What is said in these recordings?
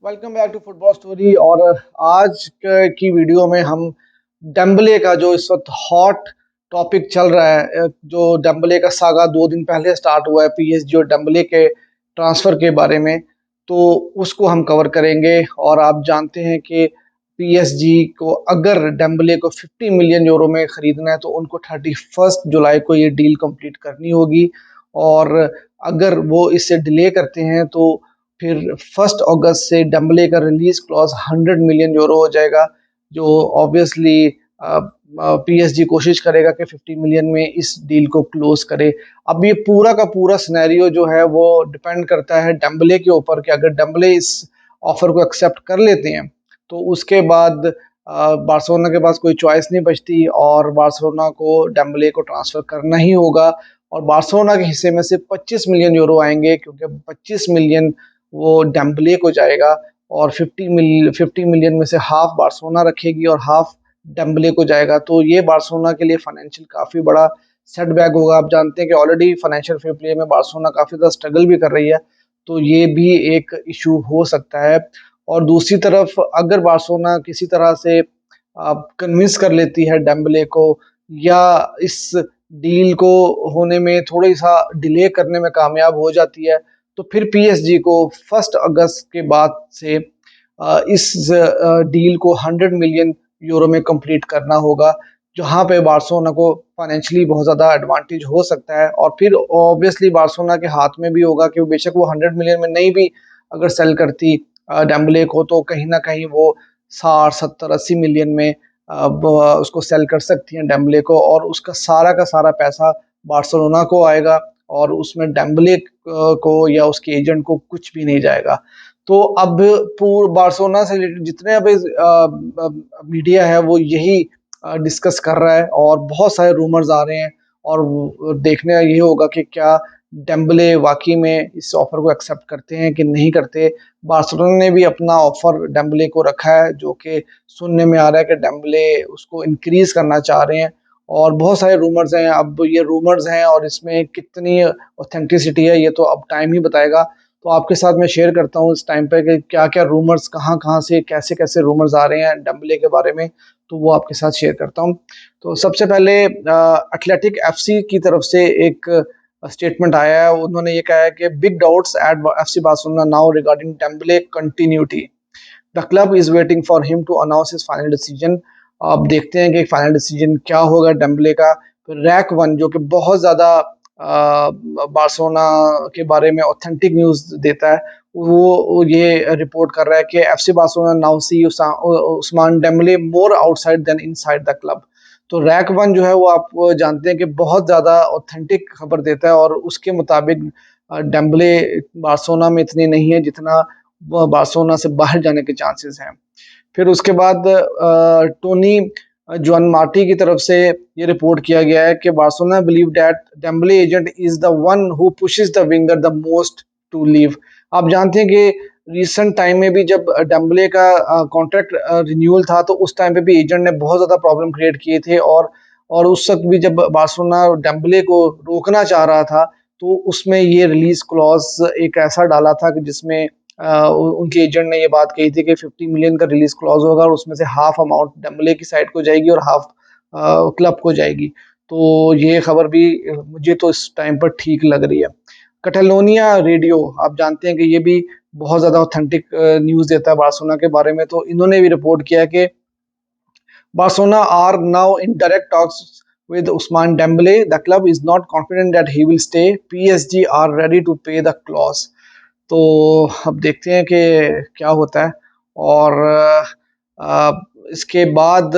Welcome back to football story. और आज की वीडियो में हम डेम्बले का जो इस वक्त हॉट टॉपिक चल रहा है, जो डेम्बले का सागा 2 दिन पहले स्टार्ट हुआ है पीएसजी और डेम्बले के ट्रांसफर के बारे में, तो उसको हम कवर करेंगे। और आप जानते हैं कि पीएसजी को अगर डेम्बले को 50 मिलियन यूरो में खरीदना है तो उनको 31 जुलाई को ये डील कंप्लीट करनी होगी। और अगर वो इससे डिले करते हैं तो फिर 1 अगस्त से डम्बले का रिलीज क्लॉज 100 मिलियन यूरो हो जाएगा, जो ऑब्वियसली पीएसजी कोशिश करेगा कि 50 मिलियन में इस डील को क्लोज करे। अब ये पूरा का पूरा सिनेरियो जो है वो डिपेंड करता है डम्बले के ऊपर कि अगर डम्बले इस ऑफर को एक्सेप्ट कर लेते हैं तो उसके बाद बार्सिलोना के पास कोई चॉइस नहीं बचती और बार्सिलोना को डम्बले को ट्रांसफर करना ही होगा। और बार्सिलोना के हिस्से में से 25 मिलियन यूरो आएंगे, क्योंकि 25 मिलियन वो डेम्बले को जाएगा और 50 मिलियन में से हाफ बार्सिलोना रखेगी और हाफ डेम्बले को जाएगा। तो ये बार्सिलोना के लिए फाइनेंशियल काफ़ी बड़ा सेटबैक होगा। आप जानते हैं कि ऑलरेडी फाइनेंशियल फेयर प्ले में बार्सिलोना काफ़ी ज़्यादा स्ट्रगल भी कर रही है, तो ये भी एक इशू हो सकता है। और दूसरी तरफ अगर बार्सिलोना किसी तरह से कन्विंस कर लेती है डेम्बले को, या इस डील को होने में थोड़ी सा डिले करने में कामयाब हो जाती है, तो फिर पीएसजी को 1 अगस्त के बाद से इस डील को 100 मिलियन यूरो में कंप्लीट करना होगा, जहां पे बार्सिलोना को फाइनेंशियली बहुत ज़्यादा एडवांटेज हो सकता है। और फिर ऑब्वियसली बार्सिलोना के हाथ में भी होगा कि बेशक वो 100 मिलियन में नहीं भी अगर सेल करती डेम्बले को, तो कहीं ना कहीं वो 60 70 80 मिलियन में उसको सेल कर सकती हैं डेम्बले को, और उसका सारा का सारा पैसा बार्सिलोना को आएगा और उसमें डेम्बले को या उसके एजेंट को कुछ भी नहीं जाएगा। तो अब पूर बार्सिलोना से रिलेटेड जितने अब मीडिया है वो यही डिस्कस कर रहा है और बहुत सारे रूमर्स आ रहे हैं। और देखने ये होगा कि क्या डेम्बले वाकई में इस ऑफर को एक्सेप्ट करते हैं कि नहीं करते। बार्सिलोना ने भी अपना ऑफर डेम्बले को रखा है, जो कि सुनने में आ रहा है कि डेम्बले उसको इंक्रीज करना चाह रहे हैं। और बहुत सारे रूमर्स हैं, अब ये रूमर्स हैं और इसमें कितनी ऑथेंटिसिटी है ये तो अब टाइम ही बताएगा। तो आपके साथ मैं शेयर करता हूँ इस टाइम पे कि क्या क्या रूमर्स कहाँ कहाँ से कैसे कैसे रूमर्स आ रहे हैं डेम्बले के बारे में, तो वो आपके साथ शेयर करता हूँ। तो सबसे पहले एथलेटिक एफसी की तरफ से एक स्टेटमेंट आया है। उन्होंने ये कहा है कि big doubts at FC Barcelona now regarding Dembele continuity, the club is waiting for him to announce his final decision. अब देखते हैं कि फाइनल डिसीजन क्या होगा डेम्बले का। फिर रैक वन जो कि बहुत ज़्यादा बार्सिलोना के बारे में ऑथेंटिक न्यूज़ देता है, वो ये रिपोर्ट कर रहा है कि FC Barcelona now see Ousmane Dembele more outside than inside the club. तो रैक वन जो है वो आप जानते हैं कि बहुत ज़्यादा ऑथेंटिक खबर देता है और उसके मुताबिक डेम्बले बार्सिलोना में इतनी नहीं है जितना बार्सिलोना से बाहर जाने के चांसेस हैं। फिर उसके बाद टोनी जॉन मार्टी की तरफ से ये रिपोर्ट किया गया है कि Barcelona believe that Dembele agent is the one who pushes the winger the most to leave. आप जानते हैं कि रिसेंट टाइम में भी जब डेम्बले का कॉन्ट्रैक्ट रिन्यूअल था तो उस टाइम पे भी एजेंट ने बहुत ज़्यादा प्रॉब्लम क्रिएट किए थे। और उस वक्त भी जब बार्सिलोना डेम्बले को रोकना चाह रहा था तो उसमें ये रिलीज क्लॉज एक ऐसा डाला था कि जिसमें उनके एजेंट ने ये बात कही थी कि 50 मिलियन का रिलीज क्लॉज होगा और उसमें से हाफ अमाउंट डेम्बले की साइड को जाएगी और हाफ क्लब को जाएगी। तो ये खबर भी मुझे तो इस टाइम पर ठीक लग रही है। कटेलोनिया रेडियो आप जानते हैं कि ये भी बहुत ज़्यादा ऑथेंटिक न्यूज़ देता है बार्सिलोना के बारे में, तो इन्होंने भी रिपोर्ट किया कि Barcelona are now in direct talks with Ousmane Dembele. The club is not confident that he will stay. PSG are ready to pay the clause. तो अब देखते हैं कि क्या होता है। और इसके बाद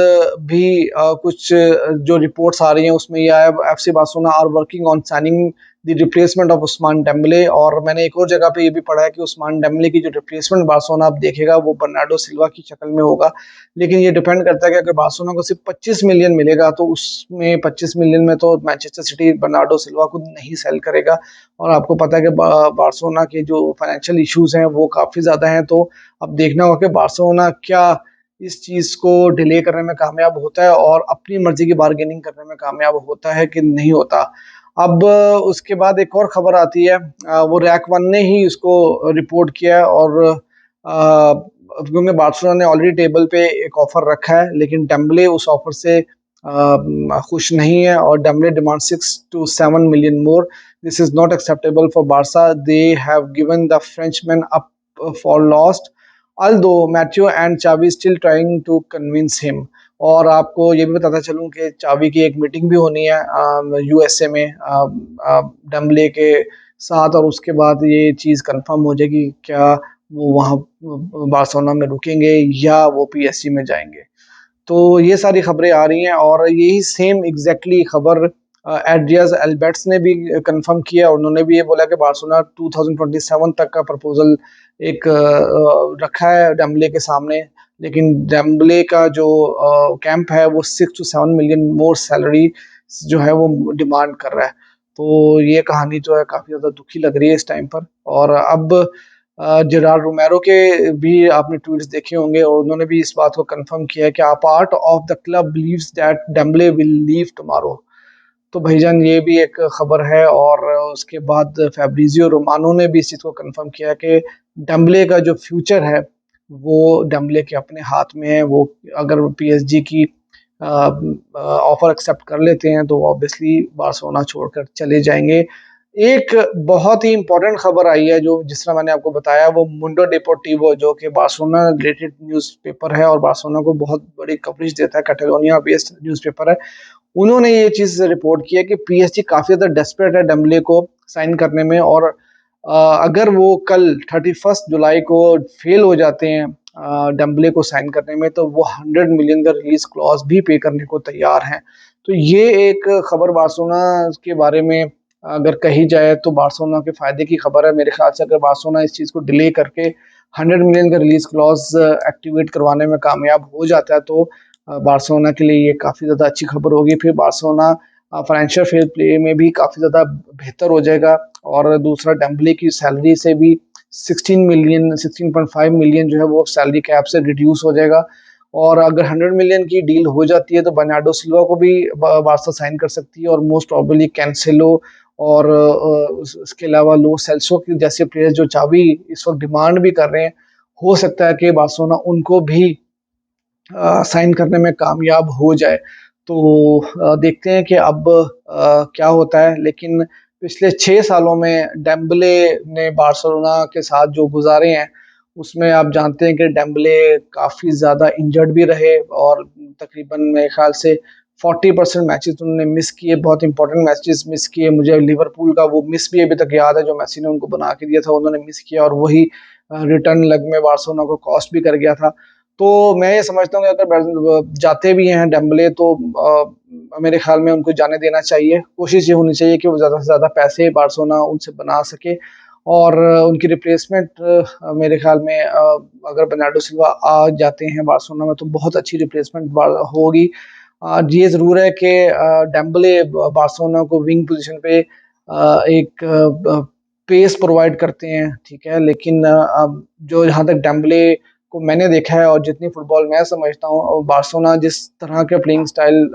भी कुछ जो रिपोर्ट्स आ रही हैं उसमें यह है FC Barcelona are working on signing the replacement of Ousmane Dembele. और मैंने एक और जगह पे ये भी पढ़ा है कि उस्मान डेम्बले की जो रिप्लेसमेंट बार्सिलोना अब देखेगा वो बर्नार्डो सिल्वा की शक्ल में होगा। लेकिन ये डिपेंड करता है कि अगर बार्सिलोना को सिर्फ 25 मिलियन मिलेगा तो उसमें 25 मिलियन में तो मैनचेस्टर सिटी बर्नार्डो सिल्वा को नहीं सेल करेगा। और आपको पता है कि बार्सिलोना के जो फाइनेंशियल इश्यूज हैं वो काफ़ी ज़्यादा हैं। तो अब देखना होगा कि बार्सिलोना क्या इस चीज़ को डिले करने में कामयाब होता है और अपनी मर्जी की बार्गेनिंग करने में कामयाब होता है कि नहीं होता। अब उसके बाद एक और खबर आती है, वो रैक वन ने ही इसको रिपोर्ट किया है। और क्योंकि बार्सिलोना ने ऑलरेडी टेबल पे एक ऑफर रखा है, लेकिन डेम्बले उस ऑफर से खुश नहीं है और Dembele demand 6 to 7 million more. This is not acceptable for Barça. They have given the Frenchman up for lost, although Matteo and Xavi still trying to convince him. और आपको ये भी बताता चलूं कि चावी की एक मीटिंग भी होनी है यूएसए में डेम्बले के साथ, और उसके बाद ये चीज़ कंफर्म हो जाएगी क्या वो वहाँ बार्सिलोना में रुकेंगे या वो पीएसजी में जाएंगे. तो ये सारी खबरें आ रही हैं और यही सेम एग्जैक्टली खबर एड्रियास एल्बर्ट्स ने भी कंफर्म किया. उन्होंने भी ये बोला कि बार्सिलोना 2027 तक का प्रपोजल एक रखा है डेम्बले के सामने, लेकिन डेम्बले का जो कैंप है वो 6 to 7 million मोर सैलरी जो है वो डिमांड कर रहा है. तो ये कहानी जो है काफ़ी ज़्यादा दुखी लग रही है इस टाइम पर. और अब जेरार्ड रोमेरो के भी आपने ट्वीट्स देखे होंगे और उन्होंने भी इस बात को कंफर्म किया है कि a part of the club believes that Dembele will leave tomorrow. तो भाईजान ये भी एक खबर है. और उसके बाद फैब्रिजियो रोमानो ने भी इस चीज़ को कंफर्म किया कि डेम्बले का जो फ्यूचर है वो डेम्बले के अपने हाथ में है. वो अगर पीएसजी की ऑफर एक्सेप्ट कर लेते हैं तो ऑब्वियसली बार्सिलोना छोड़कर चले जाएंगे. एक बहुत ही इंपॉर्टेंट खबर आई है जो जिस तरह मैंने आपको बताया, वो मुंडो डेपोर्टिवो जो कि बार्सिलोना रिलेटेड न्यूज़पेपर है और बार्सिलोना को बहुत बड़ी कवरेज देता है, कैटालोनिया बेस्ड न्यूज़पेपर है. उन्होंने ये चीज़ रिपोर्ट की है कि पीएसजी काफ़ी ज़्यादा डेस्परेट है डेम्बले को साइन करने में. और अगर वो कल 31 जुलाई को फेल हो जाते हैं डेम्बले को साइन करने में, तो वो 100 मिलियन का रिलीज क्लॉज भी पे करने को तैयार हैं. तो ये एक खबर बार्सिलोना के बारे में अगर कही जाए तो बार्सिलोना के फायदे की खबर है. मेरे ख्याल से अगर बार्सिलोना इस चीज़ को डिले करके 100 मिलियन का रिलीज क्लॉज एक्टिवेट करवाने में कामयाब हो जाता है तो बार्सिलोना के लिए ये काफ़ी ज़्यादा अच्छी खबर होगी. फिर बार्सिलोना फाइनेंशियल फेयर प्ले में भी काफ़ी ज़्यादा बेहतर हो जाएगा. और दूसरा डेम्बले की सैलरी से भी 16.5 मिलियन जो है वो सैलरी कैप से रिड्यूस हो जाएगा. और अगर 100 मिलियन की डील हो जाती है तो बर्नार्डो सिल्वा को भी बार्सा साइन कर सकती है. और मोस्ट प्रॉबली कैंसेलो और उसके अलावा लो सेल्सो के जैसे प्लेयर्स जो चावी इस वक्त डिमांड भी कर रहे हैं, हो सकता है कि बार्सिलोना उनको भी साइन करने में कामयाब हो जाए. तो देखते हैं कि अब क्या होता है. लेकिन पिछले 6 सालों में डेम्बले ने बार्सिलोना के साथ जो गुजारे हैं उसमें आप जानते हैं कि डेम्बले काफ़ी ज़्यादा इंजर्ड भी रहे और तकरीबन मेरे ख्याल से 40% मैचेस उन्होंने मिस किए, बहुत इंपॉर्टेंट मैचेस मिस किए. मुझे लिवरपूल का वो मिस भी अभी तक याद है जो मेसी ने उनको बना के दिया था, उन्होंने मिस किया और वही रिटर्न लेग में बार्सिलोना को कॉस्ट भी कर गया था. तो मैं ये समझता हूँ कि अगर जाते भी हैं डेम्बले तो मेरे ख्याल में उनको जाने देना चाहिए. कोशिश ये होनी चाहिए कि वो ज़्यादा से ज़्यादा पैसे बार्सिलोना उनसे बना सके और उनकी रिप्लेसमेंट मेरे ख्याल में अगर बर्नार्डो सिल्वा आ जाते हैं बार्सिलोना में तो बहुत अच्छी रिप्लेसमेंट होगी. ये ज़रूर है कि डेम्बले बार्सिलोना को विंग पोजीशन पे एक पेस प्रोवाइड करते हैं, ठीक है. लेकिन अब जो जहाँ तक डेम्बले को मैंने देखा है और जितनी फुटबॉल मैं समझता हूँ, बार्सिलोना जिस तरह के प्लेइंग स्टाइल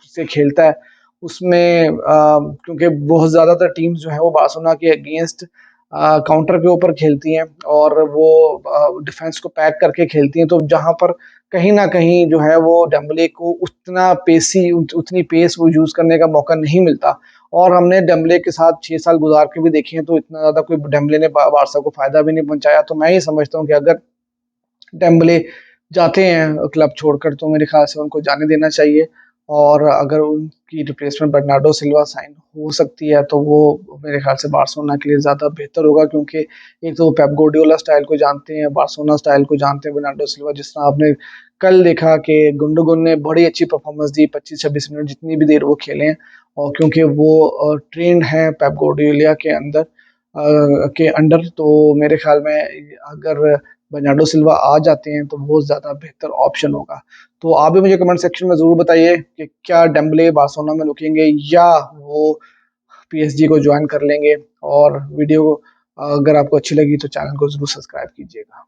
से खेलता है उसमें क्योंकि बहुत ज़्यादातर टीम्स जो है वो बार्सिलोना के अगेंस्ट काउंटर के ऊपर खेलती हैं और वो डिफेंस को पैक करके खेलती हैं. तो जहाँ पर कहीं ना कहीं जो है वो डेम्बले को उतनी पेस वो यूज़ करने का मौका नहीं मिलता. और हमने डेम्बले के साथ 6 साल गुजार के भी देखे हैं तो इतना ज़्यादा कोई डेम्बले ने बारसा को फ़ायदा भी नहीं पहुंचाया. तो मैं ये समझता हूँ कि अगर डेम्बले जाते हैं क्लब छोड़कर तो मेरे ख्याल से उनको जाने देना चाहिए. और अगर उनकी रिप्लेसमेंट बर्नार्डो सिल्वा साइन हो सकती है तो वो मेरे ख्याल से बार्सिलोना के लिए ज़्यादा बेहतर होगा, क्योंकि एक तो वो पेप गार्डियोला स्टाइल को जानते हैं, बार्सिलोना स्टाइल को जानते हैं बर्नार्डो सिल्वा. जिस तरह आपने कल देखा कि गुंडोगन ने बड़ी अच्छी परफॉर्मेंस दी 25-26 मिनट जितनी भी देर वो खेले हैं. और क्योंकि वो ट्रेंड हैं पेप गार्डियोला के अंडर तो मेरे ख्याल में अगर बर्नार्डो सिल्वा आ जाते हैं तो बहुत ज़्यादा बेहतर ऑप्शन होगा. तो आप भी मुझे कमेंट सेक्शन में ज़रूर बताइए कि क्या डेम्बले बार्सिलोना में रुकेंगे या वो पीएसजी को ज्वाइन कर लेंगे. और वीडियो अगर आपको अच्छी लगी तो चैनल को ज़रूर सब्सक्राइब कीजिएगा.